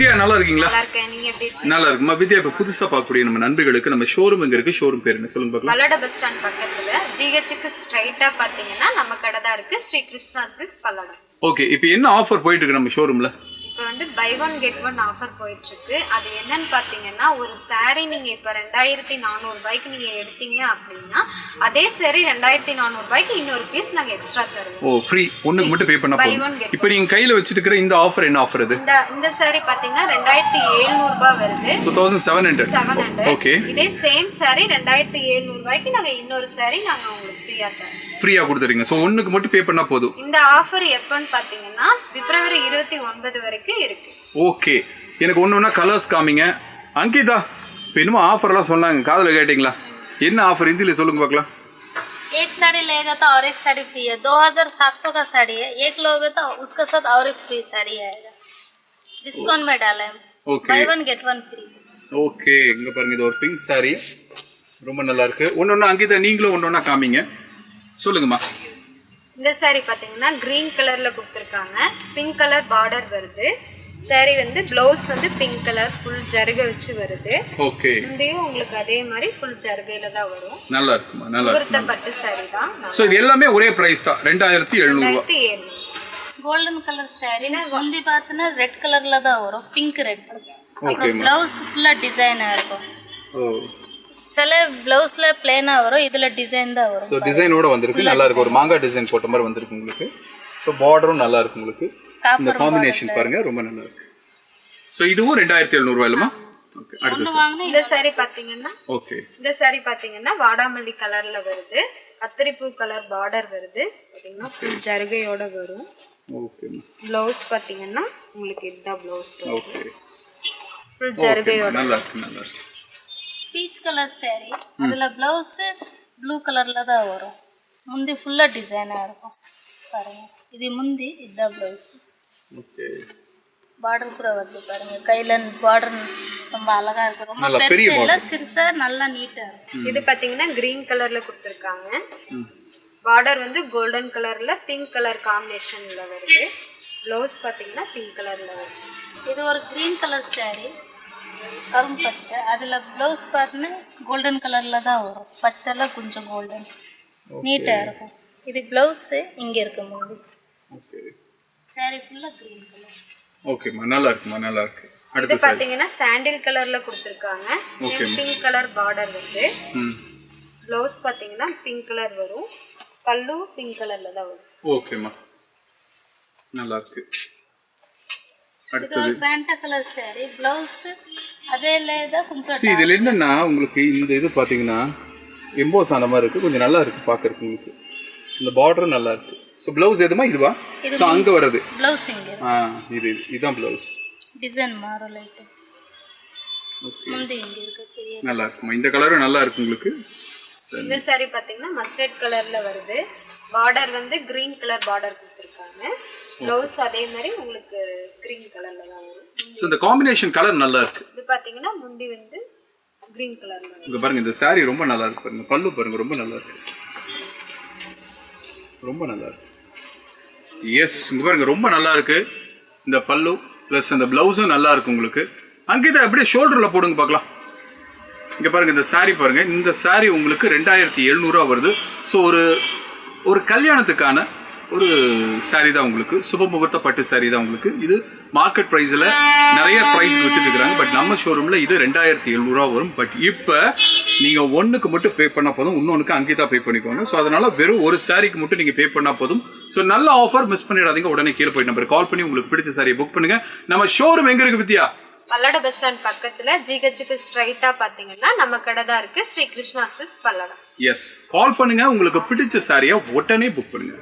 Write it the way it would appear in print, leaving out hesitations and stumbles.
வித்யா நல்லா இருக்கீங்களா? நல்லா இருக்கேன். நீங்க எப்படி இருக்கீங்க? நல்லா இருக்குமா? வித்யா இப்ப புதுசா பார்க்கக்கூடிய நம்ம நண்பர்களுக்கு நம்ம ஷோரூம் எங்க இருக்கு? ஷோரூம் பேர் என்ன சொல்லுங்க பார்க்கலாம். பல்லட பஸ் ஸ்டாண்ட் பக்கத்துல ஜிஹெச்சுக்கு ஸ்ட்ரைட்டா பாத்தீங்கன்னா நம்ம கடை தான் இருக்கு, ஸ்ரீ கிருஷ்ணா சில்க்ஸ் பல்லடம். ஓகே, இப்போ என்ன ஆஃபர் போயிட்டு இருக்கு நம்ம ஷோரூம்ல? இப்போ வந்து buy one get one offer போயிட்டு இருக்கு. அது என்னன்னு பாத்தீங்கன்னா, ஒரு சாரி நீங்க இப்ப 2400 ரூபாய்க்கு நீங்க எடுத்தீங்க அப்படின்னா அதே சாரி 2400 ரூபாய்க்கு இன்னொரு பீஸ் நாங்க எக்ஸ்ட்ரா தருவோம். ஓ, ஃப்ரீ. ஒண்ணுக்கு மட்டும் பே பண்ணா போதும். இப்போ நீங்க கையில வச்சிட்டு இருக்கிற இந்த ஆஃபர் என்ன ஆஃபர் இது? இந்த சாரி பாத்தீங்கன்னா 2700 ரூபாய் வருது. 2700. ஓகே, இதே சேம் சாரி 2700 ரூபாய்க்கு நாங்க இன்னொரு சாரி நாங்க உங்களுக்கு ஃப்ரீயா தரோம். ஃப்ரீயா கொடுத்துறீங்க. சோ ஒண்ணுக்கு மட்டும் பே பண்ணா போதும். இந்த ஆஃபர் எப்பன்னு பாத்தீங்கன்னா பிப்ரவரி 29 வரைக்கும் இருக்கு. ஓகே, எனக்கு ஒண்ணு கலர்ஸ் காமிங்க. அங்கிதா, இப்போ என்னமோ ஆஃபர்லாம் சொன்னாங்க, காதுல கேட்டீங்களா? என்ன ஆஃபர் हिंदी சொல்லுங்க பார்க்கலாம். एक साड़ी लेगा तो और एक साड़ी फ्री है. 2700 का साड़ी है, एक लोगे तो उसके साथ और एक फ्री साड़ी आएगा. डिस्काउंट में डाला है. Okay, by one get one free. Okay, இங்க பாருங்க, இது ஒரு பிங்க் சாரி, ரொம்ப நல்லா இருக்கு. ஒன்னொன்னா அங்கிதா நீங்களும் ஒன்னொன்னா காமிங்க, சொல்லுங்கம்மா. இந்த சாரி பாத்தீங்கன்னா கிரீன் கலர்ல கொடுத்துருக்காங்க, பிங்க் கலர் பார்டர் வருது. சாரி வந்து ப்ளவுஸ் வந்து பிங்க் கலர் ஃபுல் ஜருகை வச்சு வருது. ஓகே, இங்கேயும் உங்களுக்கு அதே மாதிரி ஃபுல் ஜருகையில தான் வரும். நல்லா இருக்குமா? நல்லா இருக்கு. பட்டு சாரி தான். சோ இது எல்லாமே ஒரே பிரைஸ் தான், 2700 ரூபாய். கோல்டன் கலர் சாரி முந்தி பார்த்தனா ரெட் கலர்ல தான் வரும், பிங்க் ரெட். ஓகே, ப்ளவுஸ் ஃபுல்லா டிசைனா இருக்கும். ஓ, சில ப்ளவுஸ்ல பிளேனா வரும், இதுல டிசைன் தான் வரும். ஸோ டிசைனோட வந்திருக்கு, நல்லா இருக்கு. ஒரு மாங்காய் டிசைன் போட்ட மாதிரி வந்திருக்கு உங்களுக்கு. ஸோ பார்டரும் நல்லா இருக்கு உங்களுக்கு. இந்த காம்பினேஷன் பாருங்க, ரொம்ப நல்லா இருக்கு. ஸோ இதுவும் 2700 ரூபாய் இல்லமா? ஓகே, அடுத்து இந்த சாரி பாத்தீங்கன்னா, ஓகே, இந்த சாரி பாத்தீங்கன்னா வாடாமல்லி கலர்ல வருது, கத்திரிப்பூ கலர் பார்டர் வருது. பாத்தீங்கன்னா ஃபுல் ஜருகையோட வரும். ஓகே, ப்ளவுஸ் பாத்தீங்கன்னா உங்களுக்கு இதுதான் ப்ளவுஸ். ஓகே, ஃபுல் ஜருகையோட நல்லா இருக்கு, நல்லா இருக்கு. பீச் கலர் சாரி, அதுல ப்ளவுஸ் ப்ளூ கலர்ல தான் வரும். முந்தி ஃபுல்லா டிசைனா இருக்கும் பாருங்க. இது முந்தி, இதுதான் ப்ளவுஸ். ஓகே, பார்டர் கூட வருது பாருங்க. கையில பார்டர் ரொம்ப அழகா இருக்கு. ரொம்ப பெருசா இல்ல, சிறுசா நல்லா நீட்டா இருக்கு. இது பாத்தீங்கன்னா கிரீன் கலர்ல கொடுத்திருக்காங்க. பார்டர் வந்து கோல்டன் கலர்ல பிங்க் கலர் காம்பினேஷன்ல வருது. ப்ளவுஸ் பாத்தீங்கன்னா பிங்க் கலர்ல வருது. இது ஒரு கிரீன் கலர் சாரி, கரும் பச்சை. அதில் ப்ளவுஸ் பார்த்தீங்கன்னா கோல்டன் கலரில் தான் வரும். பச்சைலாம் கொஞ்சம் கோல்டன் நீட்டாக இருக்கும். இது ப்ளவுஸு இங்கே இருக்கு முன்னாடி. ஓகே, சாரி ஃபுல்லாக க்ரீன் கலர். ஓகேம்மா, நல்லா இருக்குமா? நல்லா இருக்கு. இது அடுத்து பார்த்தீங்கன்னா சாண்டில் கலரில் கொடுத்துருக்காங்க. பிங்க் கலர் பார்டர் வந்து ப்ளவுஸ் பார்த்தீங்கன்னா பிங்க் கலர் வரும். பல்லு பிங்க் கலரில் தான் வரும். ஓகேம்மா, நல்லா இருக்கு. இது ஒரு பேண்டா கலர் சாரி, ப்ளவுஸ் அதே தான் கொஞ்சம். சரி, இதில் என்னன்னா உங்களுக்கு இந்த இது பார்த்தீங்கன்னா எம்போஸ் ஆன மாதிரி இருக்குது, கொஞ்சம் நல்லா இருக்குது பார்க்கறதுக்கு உங்களுக்கு. இந்த பார்டரும் நல்லா இருக்குது. ஸோ ப்ளவுஸ் எதுமா இதுவா? ஸோ அங்கே வருது ப்ளவுஸ் இங்கே. இதுதான் ப்ளவுஸ். டிசைன் மாறும் லைட்டு. முந்தி இங்கே இருக்கு, பெரிய நல்லா இருக்குமா? இந்த கலரும் நல்லா இருக்கு உங்களுக்கு. இந்த சாரி பார்த்தீங்கன்னா மஸ்டர்ட் கலரில் வருது. பார்டர் வந்து கிரீன் கலர் பார்டர் கொடுத்துருக்காங்க. ப்ளவுஸ் அதே மாதிரி உங்களுக்கு கிரீன் கலர்ல தான் வரும். ஸோ இந்த காம்பினேஷன் கலர் நல்லா இருக்கு. இது பாத்தீங்கன்னா முந்தி வந்து கிரீன் கலர்ல. இங்க பாருங்க, இந்த saree ரொம்ப நல்லா இருக்கு பாருங்க. பல்லு பாருங்க, ரொம்ப நல்லா இருக்கு, ரொம்ப நல்லா இருக்கு. எஸ், இங்க பாருங்க, ரொம்ப நல்லா இருக்கு. இந்த பல்லு பிளஸ் அந்த பிளவுஸும் நல்லா இருக்கு உங்களுக்கு. அங்கிட்ட அப்படியே ஷோல்டர்ல போடுங்க பார்க்கலாம். இங்க பாருங்க, இந்த saree பாருங்க. இந்த saree உங்களுக்கு 2700 ரூபா வருது. ஸோ ஒரு கல்யாணத்துக்கான ஒரு சாரீ தான் உங்களுக்கு, சுப முகூர்த்த பட்டு சாரீ தான் உங்களுக்கு. இது மார்க்கெட் ப்ரைஸில் நிறைய ப்ரைஸ் வித்துட்டு இருக்கிறாங்க. பட் நம்ம ஷோரூமில் இது 2700 ரூபா வரும். பட் இப்போ நீங்கள் ஒன்றுக்கு மட்டும் பே பண்ணால் போதும், இன்னொன்றுக்கு அங்கே தான் பே பண்ணிக்கோங்க. ஸோ அதனால் வெறும் ஒரு சாரீக்கு மட்டும் நீங்கள் பே பண்ணால் போதும். ஸோ நல்ல ஆஃபர், மிஸ் பண்ணிடாதீங்க. உடனே கீழே போய் நம்பர் கால் பண்ணி உங்களுக்கு பிடிச்ச சாரியை புக் பண்ணுங்க. நம்ம ஷோரூம் எங்கே இருக்குது வித்யா? பல்லட பஸ் ஸ்டாண்ட் பக்கத்தில் ஜிஹெச்சுக்கு ஸ்ட்ரைட்டாக பார்த்தீங்கன்னா நம்ம கடை தான் இருக்குது, ஸ்ரீ கிருஷ்ணா சில்க்ஸ் பல்லடம். எஸ், கால் பண்ணுங்க, உங்களுக்கு பிடிச்ச சாரியை உடனே புக் பண்ணுங்க.